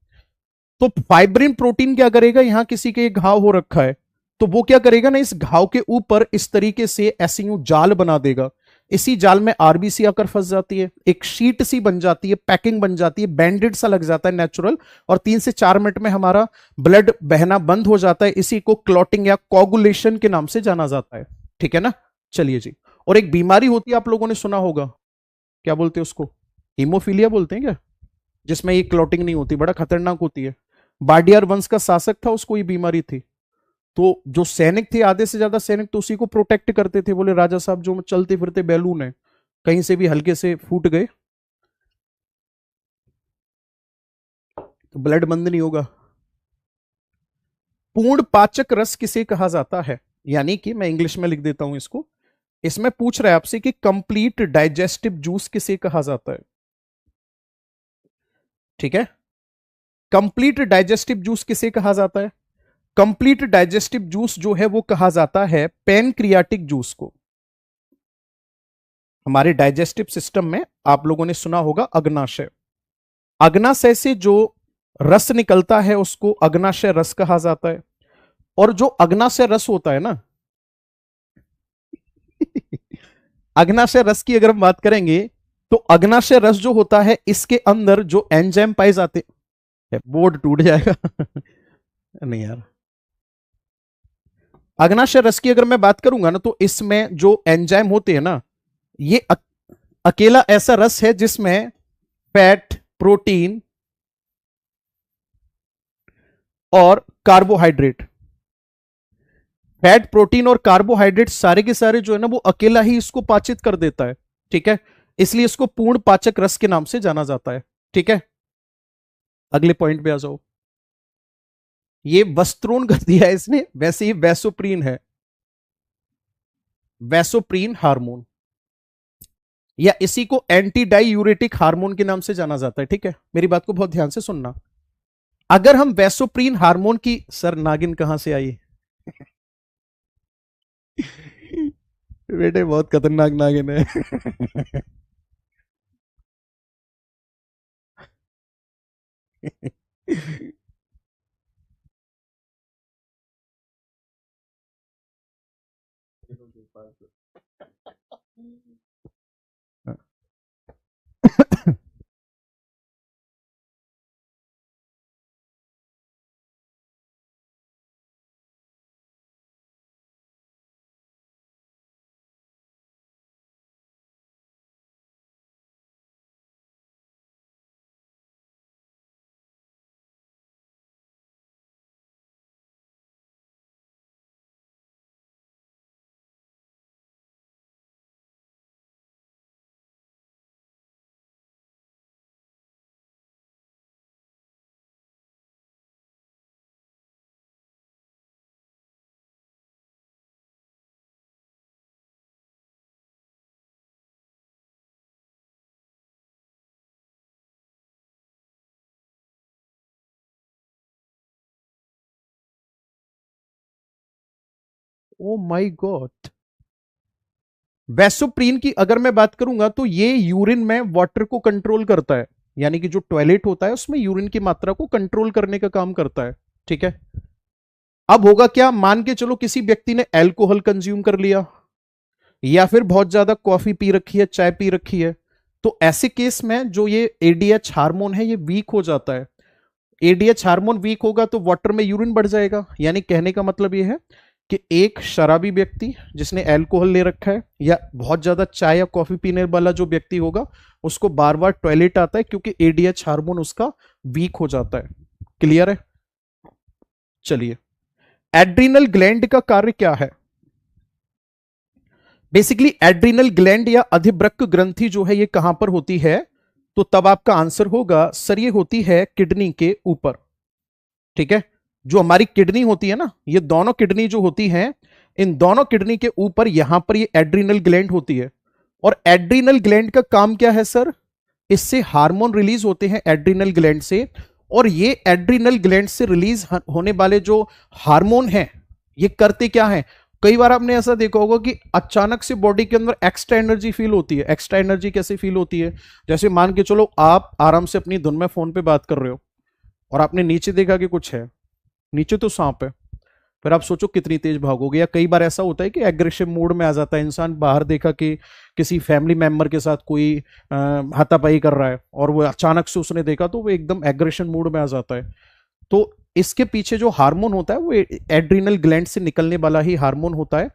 Speaker 1: तो फाइब्रिन प्रोटीन क्या करेगा, यहां किसी के घाव हो रखा है तो वो क्या करेगा ना, इस घाव के ऊपर इस तरीके से ऐसे यूं जाल बना देगा। इसी जाल में आरबीसी आकर फंस जाती है, एक शीट सी बन जाती है, पैकिंग बन जाती है, बैंडेड सा लग जाता है नेचुरल, और 3 से 4 मिनट में हमारा ब्लड बहना बंद हो जाता है। इसी को क्लॉटिंग या कोगुलेशन के नाम से जाना जाता है। ठीक है ना? चलिए जी। और एक बीमारी होती है, आप लोगों ने सुना होगा, क्या बोलते हैं उसको? हीमोफीलिया बोलते हैं क्या? जिसमें ये क्लॉटिंग नहीं होती, बड़ा खतरनाक होती है। बाडियार वंश का शासक था, उसको ये बीमारी थी। तो जो सैनिक थे, आधे से ज्यादा सैनिक तो उसी को प्रोटेक्ट करते थे। बोले राजा साहब जो चलते फिरते बैलून है, कहीं से भी हल्के से फूट गए तो ब्लड बंद नहीं होगा। पूर्ण पाचक रस किसे कहा जाता है? यानी कि मैं इंग्लिश में लिख देता हूं इसको। इसमें पूछ रहा है आपसे कि कंप्लीट डाइजेस्टिव जूस किसे कहा जाता है। ठीक है, कंप्लीट डाइजेस्टिव जूस किसे कहा जाता है? कंप्लीट डाइजेस्टिव जूस जो है वो कहा जाता है पैनक्रियाटिक जूस को। हमारे डाइजेस्टिव सिस्टम में आप लोगों ने सुना होगा अग्नाशय। अग्नाशय से जो रस निकलता है उसको अग्नाशय रस कहा जाता है। और जो अग्नाशय रस होता है ना अग्नाशय रस की अगर हम बात करेंगे तो अग्नाशय रस जो होता है इसके अंदर जो एंजाइम पाए जाते हैं, बोर्ड टूट जाएगा नहीं यार। अग्नाशय रस की अगर मैं बात करूंगा ना तो इसमें जो एंजाइम होते हैं ना, ये अकेला ऐसा रस है जिसमें फैट, प्रोटीन और कार्बोहाइड्रेट, फैट, प्रोटीन और कार्बोहाइड्रेट सारे के सारे जो है ना वो अकेला ही इसको पाचित कर देता है। ठीक है, इसलिए इसको पूर्ण पाचक रस के नाम से जाना जाता है। ठीक है, अगले पॉइंट पे आ जाओ। ये वस्त्रोन कर दिया है इसने, वैसे ही वैसोप्रीन है, वैसोप्रीन हार्मोन, या इसी को एंटी डाईयूरेटिक हार्मोन के नाम से जाना जाता है। ठीक है, मेरी बात को बहुत ध्यान से सुनना। अगर हम वैसोप्रीन हार्मोन की, सर नागिन कहां से आई बेटे बहुत खतरनाक नागिन है ओ माय गॉड। वैसोप्रीन की अगर मैं बात करूंगा तो ये यूरिन में वाटर को कंट्रोल करता है, यानी कि जो टॉयलेट होता है उसमें यूरिन की मात्रा को कंट्रोल करने का काम करता है। ठीक है, अब होगा क्या, मान के चलो किसी व्यक्ति ने अल्कोहल कंज्यूम कर लिया या फिर बहुत ज्यादा कॉफी पी रखी है, चाय पी रखी है, तो ऐसे केस में जो ये एडीएच हार्मोन है ये वीक हो जाता है। एडीएच हार्मोन वीक होगा तो वाटर में यूरिन बढ़ जाएगा। यानी कहने का मतलब ये है कि एक शराबी व्यक्ति जिसने अल्कोहल ले रखा है या बहुत ज्यादा चाय या कॉफी पीने वाला जो व्यक्ति होगा उसको बार बार टॉयलेट आता है क्योंकि एडीएच हार्मोन उसका वीक हो जाता है। क्लियर है? चलिए, एड्रिनल ग्लैंड का कार्य क्या है? बेसिकली एड्रिनल ग्लैंड या अधिवृक्क ग्रंथि जो है ये कहां पर होती है, तो तब आपका आंसर होगा सर ये होती है किडनी के ऊपर। ठीक है, जो हमारी किडनी होती है ना, ये दोनों किडनी जो होती हैं, इन दोनों किडनी के ऊपर यहां पर ये एड्रिनल ग्लैंड होती है। और एड्रिनल ग्लैंड का काम क्या है सर, इससे हार्मोन रिलीज होते हैं एड्रिनल ग्लैंड से, और ये एड्रिनल ग्लैंड से रिलीज होने वाले जो हार्मोन हैं ये करते क्या हैं, कई बार आपने ऐसा देखा होगा कि अचानक से बॉडी के अंदर एक्स्ट्रा एनर्जी फील होती है। एक्स्ट्रा एनर्जी कैसे फील होती है, जैसे मान के चलो आप आराम से अपनी धुन में फोन पे बात कर रहे हो और आपने नीचे देखा कि कुछ है, नीचे तो सांप है, फिर आप सोचो कितनी तेज भागोगे। या कई बार ऐसा होता है कि एग्रेसिव मूड में आ जाता है इंसान, बाहर देखा कि किसी फैमिली मेंबर के साथ कोई हाथापाई कर रहा है और वो अचानक से उसने देखा तो वो एकदम एग्रेशन मूड में आ जाता है। तो इसके पीछे जो हार्मोन होता है वो एड्रिनल ग्लैंड से निकलने वाला ही हार्मोन होता है।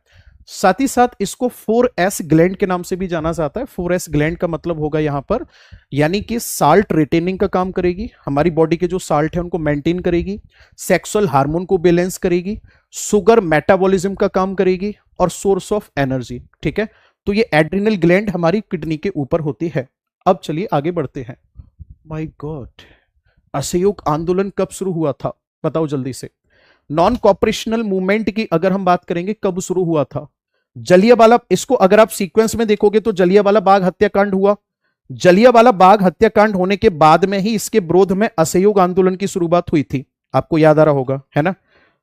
Speaker 1: साथ ही साथ इसको 4S ग्लैंड के नाम से भी जाना जाता है। 4S ग्लैंड का मतलब होगा यहां पर, यानी कि साल्ट रिटेनिंग का काम करेगी, हमारी बॉडी के जो साल्ट है उनको मेंटेन करेगी, सेक्सुअल हार्मोन को बैलेंस करेगी, शुगर मेटाबॉलिज्म का काम करेगी, और सोर्स ऑफ एनर्जी। ठीक है, तो ये एड्रिनल ग्लैंड हमारी किडनी के ऊपर होती है। अब चलिए आगे बढ़ते हैं। माय गॉड, असहयोग आंदोलन कब शुरू हुआ था, बताओ जल्दी से। नॉन कॉपरेशनल मूवमेंट की अगर हम बात करेंगे कब शुरू हुआ था, जलियांवाला, इसको अगर आप सीक्वेंस में देखोगे तो जलियांवाला बाग हत्याकांड हुआ, जलियांवाला बाग हत्याकांड होने के बाद में ही इसके विरोध में असहयोग आंदोलन की शुरुआत हुई थी, आपको याद आ रहा होगा, है ना।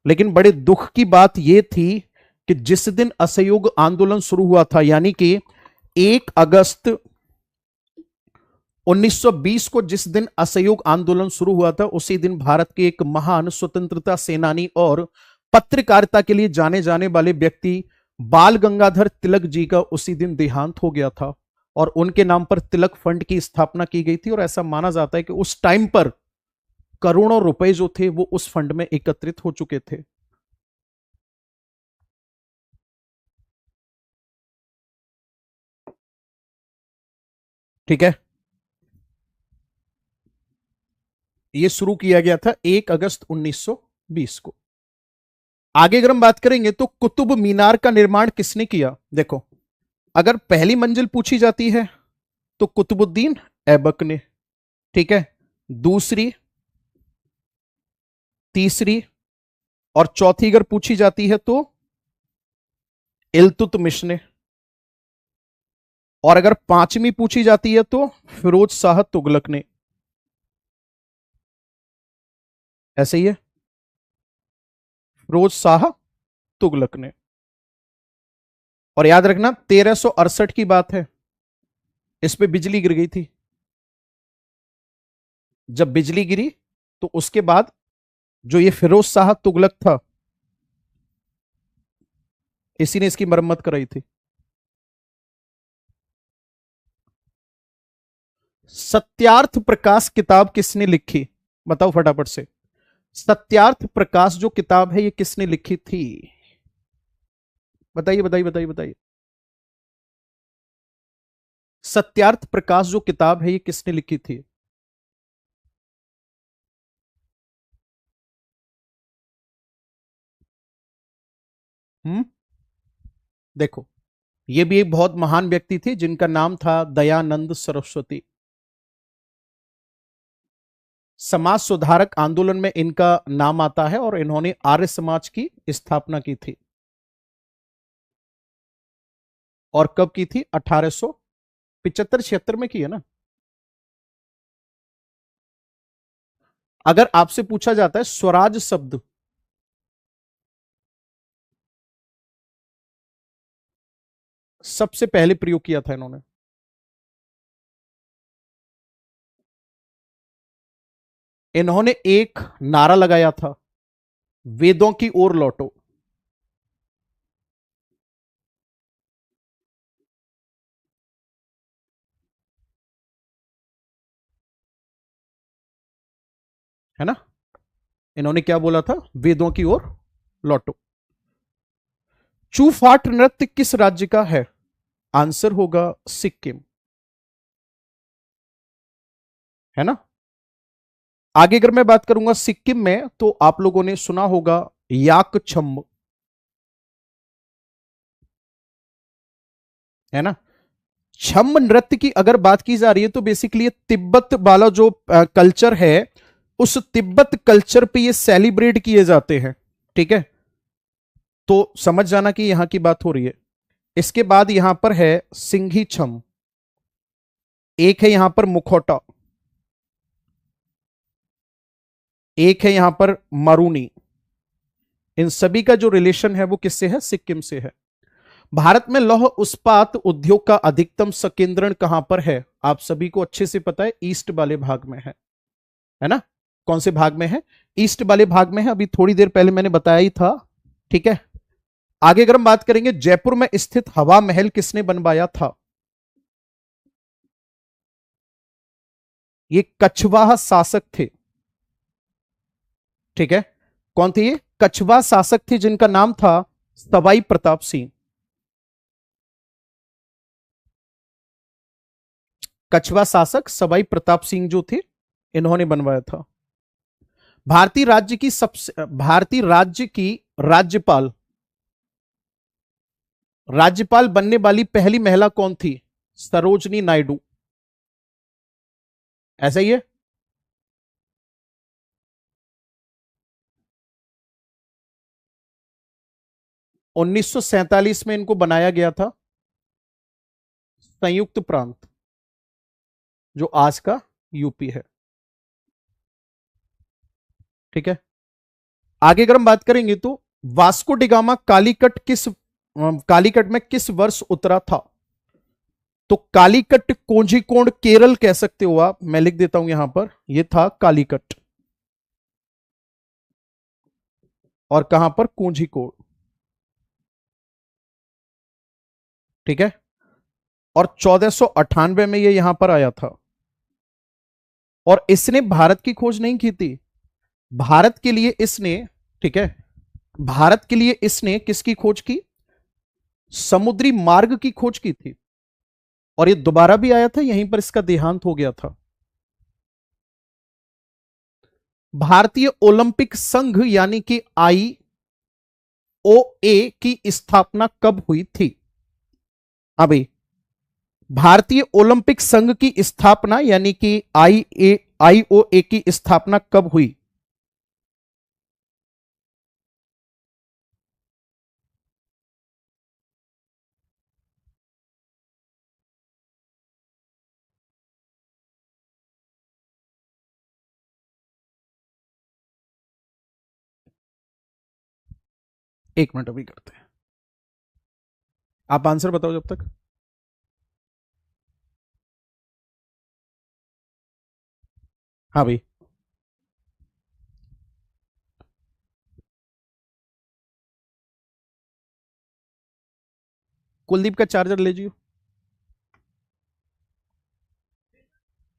Speaker 1: लेकिन बड़े दुख की बात यह थी कि जिस दिन असहयोग आंदोलन शुरू हुआ था, यानी कि 1 अगस्त 1920 को जिस दिन असहयोग आंदोलन शुरू हुआ था, उसी दिन भारत के एक महान स्वतंत्रता सेनानी और पत्रकारिता के लिए जाने जाने वाले व्यक्ति बाल गंगाधर तिलक जी का उसी दिन देहांत हो गया था, और उनके नाम पर तिलक फंड की स्थापना की गई थी। और ऐसा माना जाता है कि उस टाइम पर करोड़ों रुपए जो थे वो उस फंड में एकत्रित हो चुके थे। ठीक है, ये शुरू किया गया था 1 अगस्त 1920 को। आगे अगर हम बात करेंगे तो कुतुब मीनार का निर्माण किसने किया, देखो अगर पहली मंजिल पूछी जाती है तो कुतुबुद्दीन ऐबक ने। ठीक है, दूसरी, तीसरी और चौथी अगर पूछी जाती है तो इल्तुतमिश ने, और अगर पांचवी पूछी जाती है तो फिरोज शाह तुगलक ने। ऐसे ही है, फिरोज शाह तुगलक ने। और याद रखना 1368 की बात है, इस पे बिजली गिर गई थी। जब बिजली गिरी तो उसके बाद जो ये फिरोज शाह तुगलक था, इसी ने इसकी मरम्मत कराई थी। सत्यार्थ प्रकाश किताब किसने लिखी, बताओ फटाफट से। सत्यार्थ प्रकाश जो किताब है ये किसने लिखी थी, बताइए बताइए बताइए बताइए। सत्यार्थ प्रकाश जो किताब है ये किसने लिखी थी। हम्म, देखो ये भी एक बहुत महान व्यक्ति थे जिनका नाम था दयानंद सरस्वती। समाज सुधारक आंदोलन में इनका नाम आता है और इन्होंने आर्य समाज की स्थापना की थी। और कब की थी, 1875-76 में की है ना। अगर आपसे पूछा जाता है स्वराज शब्द सबसे पहले प्रयोग किया था इन्होंने, इन्होंने एक नारा लगाया था, वेदों की ओर लौटो। है ना, इन्होंने क्या बोला था, वेदों की ओर लौटो। चूफाट नृत्य किस राज्य का है, आंसर होगा सिक्किम। है ना। आगे अगर मैं बात करूंगा सिक्किम में तो आप लोगों ने सुना होगा याक छम। है ना। छम नृत्य की अगर बात की जा रही है तो बेसिकली तिब्बत वाला जो कल्चर है, उस तिब्बत कल्चर पे ये सेलिब्रेट किए जाते हैं। ठीक है, तो समझ जाना कि यहां की बात हो रही है। इसके बाद यहां पर है सिंघी छम, एक है यहां पर मुखौटा, एक है यहां पर मारूनी। इन सभी का जो रिलेशन है वो किससे है? सिक्किम से है। भारत में लौह इस्पात उद्योग का अधिकतम संकेंद्रण कहां पर है? आप सभी को अच्छे से पता है, ईस्ट वाले भाग में है ना। कौन से भाग में है? ईस्ट वाले भाग में है, अभी थोड़ी देर पहले मैंने बताया ही था। ठीक है, आगे अगर हम बात करेंगे, जयपुर में स्थित हवा महल किसने बनवाया था? ये कछवाहा शासक थे। ठीक है, कौन थे ये? कछवा शासक थे जिनका नाम था सवाई प्रताप सिंह। कछवा शासक सवाई प्रताप सिंह जो थे, इन्होंने बनवाया था। भारतीय राज्य की राज्यपाल राज्यपाल बनने वाली पहली महिला कौन थी? सरोजनी नायडू। ऐसा ही है। 1947 में इनको बनाया गया था संयुक्त प्रांत, जो आज का यूपी है। ठीक है, आगे अगर हम बात करेंगे तो वास्को डिगामा कालीकट में किस वर्ष उतरा था? तो कालीकट कोझिकोड केरल कह सकते हो आप, मैं लिख देता हूं यहां पर, यह था कालीकट। और कहां पर? कोझिकोड। ठीक है, और 1498 में यह यहां पर आया था। और इसने भारत की खोज नहीं की थी, भारत के लिए इसने, ठीक है, भारत के लिए इसने किसकी खोज की? समुद्री मार्ग की खोज की थी। और ये दोबारा भी आया था, यहीं पर इसका देहांत हो गया था। भारतीय ओलंपिक संघ यानी कि IOA की स्थापना कब हुई थी? अभी भारतीय ओलंपिक संघ की स्थापना यानी कि IOA की स्थापना कब हुई? एक मिनट अभी करते हैं, आप आंसर बताओ जब तक। हाँ भाई, कुलदीप का चार्जर ले जियो।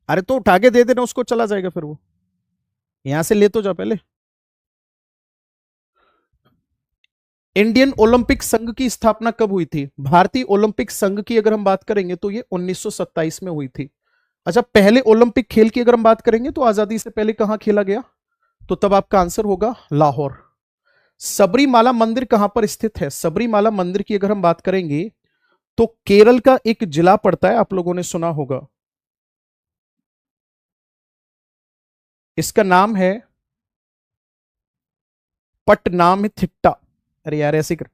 Speaker 1: अरे तो उठा के दे देना उसको, चला जाएगा फिर वो। यहां से ले तो जा पहले। इंडियन ओलंपिक संघ की स्थापना कब हुई थी? भारतीय ओलंपिक संघ की अगर हम बात करेंगे तो ये 1927 में हुई थी। अच्छा, पहले ओलंपिक खेल की अगर हम बात करेंगे तो आजादी से पहले कहां खेला गया? तो तब आपका आंसर होगा लाहौर। सबरीमाला मंदिर कहां पर स्थित है? सबरीमाला मंदिर की अगर हम बात करेंगे तो केरल का एक जिला पड़ता है, आप लोगों ने सुना होगा, इसका नाम है पटनामथिट्टा। अरे यार ऐसे कर,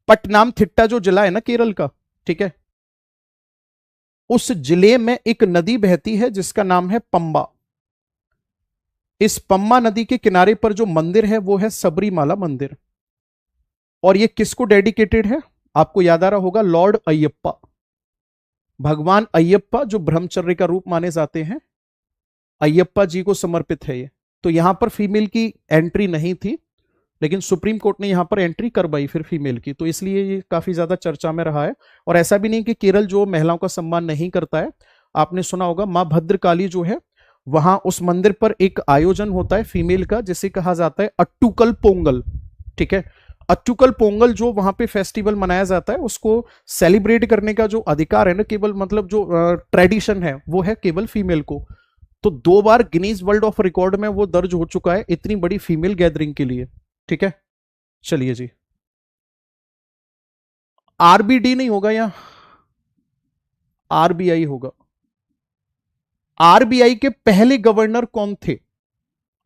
Speaker 1: पटनामथिट्टा जो जिला है ना केरल का, ठीक है, उस जिले में एक नदी बहती है जिसका नाम है पंबा। इस पम्मा नदी के किनारे पर जो मंदिर है वो है सबरीमाला मंदिर। और ये किसको डेडिकेटेड है? आपको याद आ रहा होगा, लॉर्ड अयप्पा, भगवान अयप्पा जो ब्रह्मचर्य का रूप माने जाते हैं, अयप्पा जी को समर्पित है ये। तो यहां पर फीमेल की एंट्री नहीं थी, लेकिन सुप्रीम कोर्ट ने यहां पर एंट्री करवाई फिर फीमेल की, तो इसलिए ये काफी ज्यादा चर्चा में रहा है। और ऐसा भी नहीं कि केरल जो महिलाओं का सम्मान नहीं करता है, आपने सुना होगा मां भद्रकाली जो है, वहां उस मंदिर पर एक आयोजन होता है फीमेल का, जिसे कहा जाता है अट्टुकल पोंगल। ठीक है, अट्टुकल पोंगल जो वहां पे फेस्टिवल मनाया जाता है, उसको सेलिब्रेट करने का जो अधिकार है ना, केवल मतलब जो ट्रेडिशन है वो है केवल फीमेल को। तो 2 बार गिनीज वर्ल्ड ऑफ रिकॉर्ड में वो दर्ज हो चुका है इतनी बड़ी फीमेल गैदरिंग के लिए। ठीक है, चलिए जी। आरबीडी नहीं होगा, या आरबीआई होगा। आरबीआई के पहले गवर्नर कौन थे?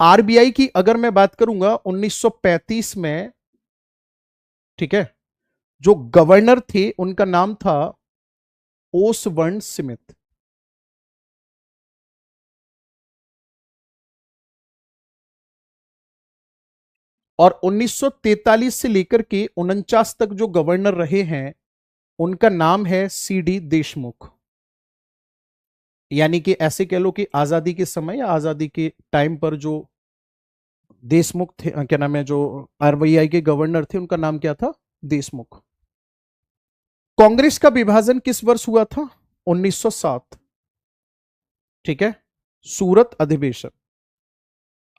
Speaker 1: आरबीआई की अगर मैं बात करूंगा 1935 में, ठीक है, जो गवर्नर थे उनका नाम था ओसबर्न स्मिथ। और 1943 से लेकर के 49 तक जो गवर्नर रहे हैं उनका नाम है सीडी देशमुख। यानी कि ऐसे कह लो कि आजादी के समय या आजादी के टाइम पर जो देशमुख थे, क्या नाम है, जो आरबीआई के गवर्नर थे उनका नाम क्या था? देशमुख। कांग्रेस का विभाजन किस वर्ष हुआ था? 1907। ठीक है, सूरत अधिवेशन।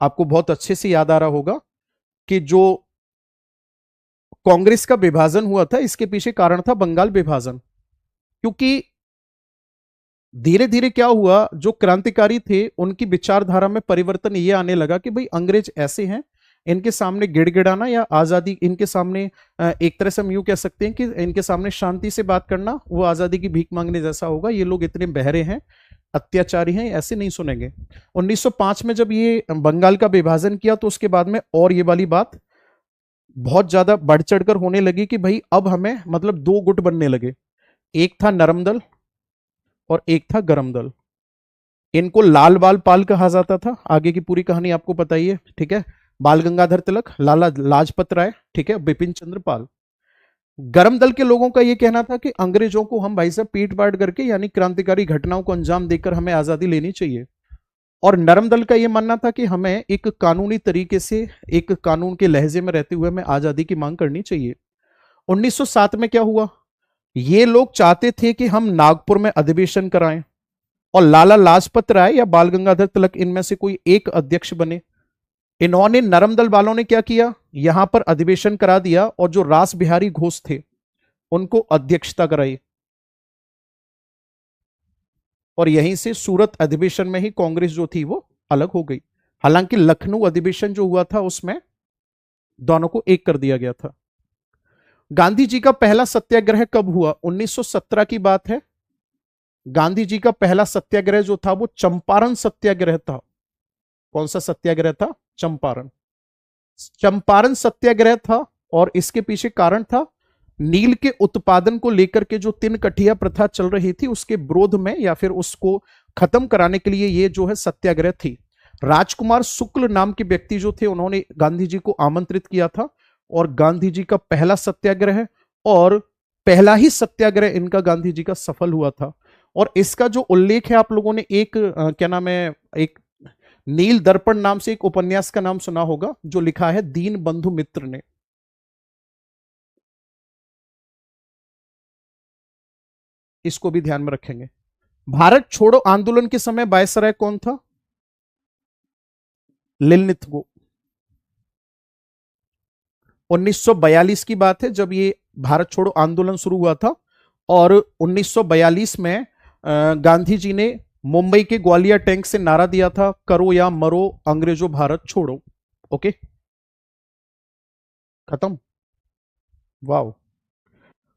Speaker 1: आपको बहुत अच्छे से याद आ रहा होगा कि जो कांग्रेस का विभाजन हुआ था इसके पीछे कारण था बंगाल विभाजन। क्योंकि धीरे धीरे क्या हुआ, जो क्रांतिकारी थे उनकी विचारधारा में परिवर्तन ये आने लगा कि भाई अंग्रेज ऐसे हैं, इनके सामने गिड़गिड़ाना या आजादी, इनके सामने एक तरह से हम यूं कह सकते हैं कि इनके सामने शांति से बात करना वो आजादी की भीख मांगने जैसा होगा। ये लोग इतने बहरे हैं, अत्याचारी हैं, ऐसे नहीं सुनेंगे। 1905 में जब ये बंगाल का विभाजन किया तो उसके बाद में और ये वाली बात बहुत ज्यादा बढ़ चढ़कर होने लगी कि भाई अब हमें मतलब दो गुट बनने लगे। एक था नरम दल और एक था गरम दल। इनको लाल बाल पाल कहा जाता था। आगे की पूरी कहानी आपको पता ही है, ठीक है। बाल गंगाधर तिलक, लाला लाजपत राय, ठीक है, बिपिन चंद्र पाल। गरम दल के लोगों का यह कहना था कि अंग्रेजों को हम भाई साहब पीट पाट करके यानी क्रांतिकारी घटनाओं को अंजाम देकर हमें आजादी लेनी चाहिए। और नरम दल का यह मानना था कि हमें एक कानूनी तरीके से, एक कानून के लहजे में रहते हुए हमें आजादी की मांग करनी चाहिए। 1907 में क्या हुआ, ये लोग चाहते थे कि हम नागपुर में अधिवेशन कराएं और लाला लाजपत राय या बाल गंगाधर तिलक इनमें से कोई एक अध्यक्ष बने। इन्होंने, नरम दल वालों ने क्या किया, यहां पर अधिवेशन करा दिया और जो रास बिहारी घोष थे उनको अध्यक्षता कराई। और यहीं से सूरत अधिवेशन में ही कांग्रेस जो थी वो अलग हो गई। हालांकि लखनऊ अधिवेशन जो हुआ था उसमें दोनों को एक कर दिया गया था। गांधी जी का पहला सत्याग्रह कब हुआ? 1917 की बात है। गांधी जी का पहला सत्याग्रह जो था वो चंपारण सत्याग्रह था। कौन सा सत्याग्रह था? चंपारण। चंपारण सत्याग्रह था और इसके पीछे कारण था नील के उत्पादन को लेकर के जो तीन कठिया प्रथा चल रही थी उसके विरोध में या फिर उसको खत्म कराने के लिए ये जो है सत्याग्रह थी। राजकुमार शुक्ल नाम के व्यक्ति जो थे उन्होंने गांधी जी को आमंत्रित किया था और गांधी जी का पहला सत्याग्रह और पहला ही सत्याग्रह इनका गांधी जी का सफल हुआ था। और इसका जो उल्लेख है आप लोगों ने एक क्या नाम है, एक नील दर्पण नाम से एक उपन्यास का नाम सुना होगा जो लिखा है दीन बंधु मित्र ने। इसको भी ध्यान में रखेंगे। भारत छोड़ो आंदोलन के समय वायसराय कौन था? लिलिथगो। 1942 की बात है जब ये भारत छोड़ो आंदोलन शुरू हुआ था और 1942 में गांधी जी ने मुंबई के ग्वालियर टैंक से नारा दिया था, करो या मरो अंग्रेजों भारत छोड़ो। ओके, खत्म। वाह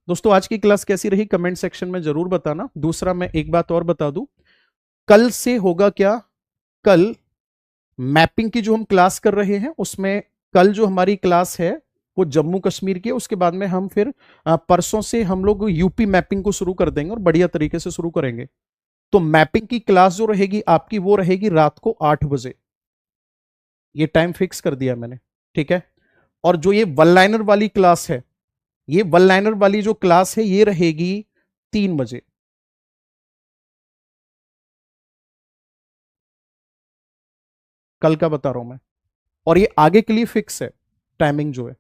Speaker 1: दोस्तों, आज की क्लास कैसी रही कमेंट सेक्शन में जरूर बताना। दूसरा मैं एक बात और बता दूं, कल से होगा क्या, कल मैपिंग की जो हम क्लास कर रहे हैं उसमें कल जो हमारी क्लास है वो जम्मू कश्मीर की है। उसके बाद में हम फिर परसों से हम लोग यूपी मैपिंग को शुरू कर देंगे और बढ़िया तरीके से शुरू करेंगे। तो मैपिंग की क्लास जो रहेगी आपकी वो रहेगी रात को 8 बजे। ये टाइम फिक्स कर दिया मैंने, ठीक है। और जो ये वन लाइनर वाली क्लास है, ये वन लाइनर वाली जो क्लास है ये रहेगी 3 बजे। कल का बता रहा हूं मैं। और ये आगे के लिए फिक्स है टाइमिंग जो है।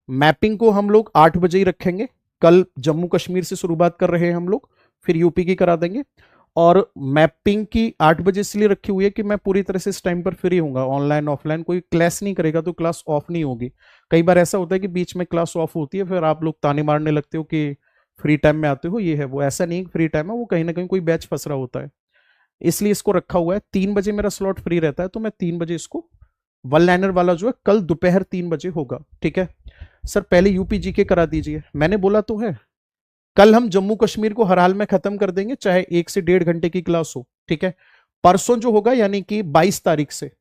Speaker 1: मैपिंग को हम लोग 8 बजे ही रखेंगे। कल जम्मू कश्मीर से शुरुआत कर रहे हैं हम लोग, फिर यूपी की करा देंगे। और मैपिंग की 8 बजे इसलिए रखी हुई है कि मैं पूरी तरह से इस टाइम पर फ्री हूंगा, ऑनलाइन ऑफलाइन कोई क्लास नहीं करेगा तो क्लास ऑफ नहीं होगी। कई बार ऐसा होता है कि बीच में क्लास ऑफ होती है, फिर आप लोग ताने मारने लगते हो कि फ्री टाइम में आते हो, ये है वो। ऐसा नहीं फ्री टाइम है, वो कहीं ना कहीं कोई बैच फंस रहा होता है, इसलिए इसको रखा हुआ है। 3 बजे मेरा स्लॉट फ्री रहता है तो मैं 3 बजे इसको वन लाइनर वाला जो है कल दोपहर 3 बजे होगा, ठीक है। सर पहले यूपी जीके करा दीजिए, मैंने बोला तो है। कल हम जम्मू कश्मीर को हर हाल में खत्म कर देंगे, चाहे 1 से 1.5 घंटे की क्लास हो, ठीक है। परसों जो होगा यानी कि 22 तारीख से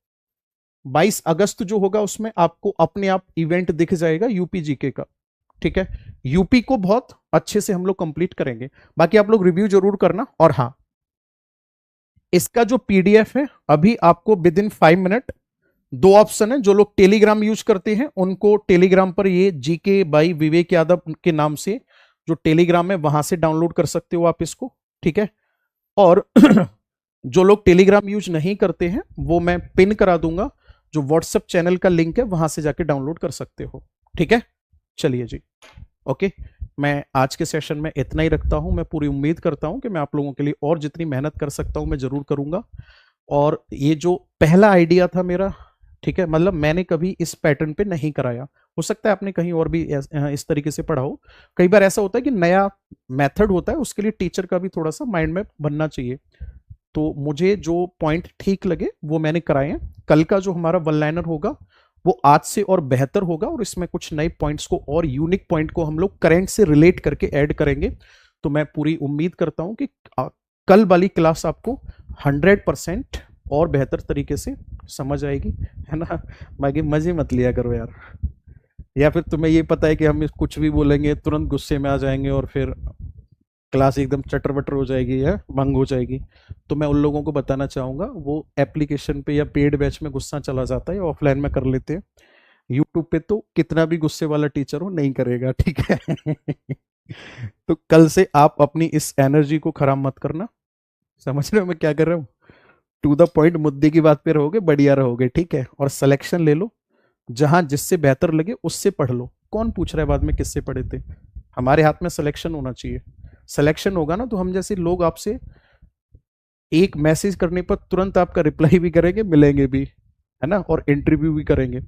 Speaker 1: 22 अगस्त जो होगा उसमें आपको अपने आप इवेंट दिख जाएगा यूपी जीके का, ठीक है। यूपी को बहुत अच्छे से हम लोग कंप्लीट करेंगे, बाकी आप लोग रिव्यू जरूर करना। और हाँ, इसका जो पीडीएफ है अभी आपको विद इन 5 मिनट, 2 ऑप्शन है, जो लोग टेलीग्राम यूज करते हैं उनको टेलीग्राम पर ये जीके बाई विवेक यादव के नाम से जो टेलीग्राम है वहां से डाउनलोड कर सकते हो आप इसको, ठीक है। और जो लोग टेलीग्राम यूज नहीं करते हैं वो मैं पिन करा दूंगा, जो व्हाट्सएप चैनल का लिंक है वहां से जाके डाउनलोड कर सकते हो, ठीक है। चलिए जी, ओके। मैं आज के सेशन में इतना ही रखता हूं। मैं पूरी उम्मीद करता हूं कि मैं आप लोगों के लिए और जितनी मेहनत कर सकता हूं मैं जरूर करूंगा। और ये जो पहला आइडिया था मेरा, ठीक है, मतलब मैंने कभी इस पैटर्न पे नहीं कराया, हो सकता है आपने कहीं और भी इस तरीके से पढ़ा हो। कई बार ऐसा होता है कि नया मेथड होता है, उसके लिए टीचर का भी थोड़ा सा माइंड में बनना चाहिए। तो मुझे जो पॉइंट ठीक लगे वो मैंने कराए हैं। कल का जो हमारा वन लाइनर होगा वो आज से और बेहतर होगा, और इसमें कुछ नए पॉइंट्स को और यूनिक पॉइंट को हम लोग करंट से रिलेट करके ऐड करेंगे। तो मैं पूरी उम्मीद करता हूं कि कल वाली क्लास आपको 100% और बेहतर तरीके से समझ आएगी, है ना। बाकी मजे मत लिया करो यार, या फिर तुम्हें ये पता है कि हम कुछ भी बोलेंगे तुरंत गुस्से में आ जाएंगे और फिर क्लास एकदम चटर बटर हो जाएगी या भंग हो जाएगी। तो मैं उन लोगों को बताना चाहूंगा वो एप्लीकेशन पे या पेड बैच में गुस्सा चला जाता है, ऑफलाइन में कर लेते हैं। यूट्यूब पे तो कितना भी गुस्से वाला टीचर हो नहीं करेगा, ठीक है। तो कल से आप अपनी इस एनर्जी को खराब मत करना, समझ रहे हो मैं क्या कर रहा हूँ। टू द पॉइंट, मुद्दे की बात पे रहोगे बढ़िया रहोगे, ठीक है। और सिलेक्शन ले लो, जहां जिससे बेहतर लगे उससे पढ़ लो। कौन पूछ रहा है बाद में किससे पढ़े थे, हमारे हाथ में सिलेक्शन होना चाहिए। सिलेक्शन होगा ना तो हम जैसे लोग आपसे एक मैसेज करने पर तुरंत आपका रिप्लाई भी करेंगे, मिलेंगे भी, है ना, और इंटरव्यू भी करेंगे।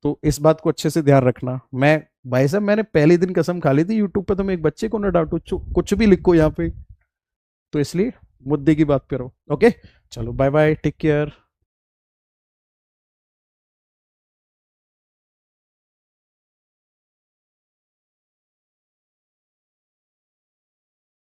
Speaker 1: तो इस बात को अच्छे से ध्यान रखना। मैं भाई साहब मैंने पहले दिन कसम खा ली थी यूट्यूब पे, तुम एक बच्चे को ना डांटो, कुछ भी लिखो यहाँ पे। तो इसलिए मुद्दे की बात पे रहो, ओके। चलो बाय बाय, टेक केयर।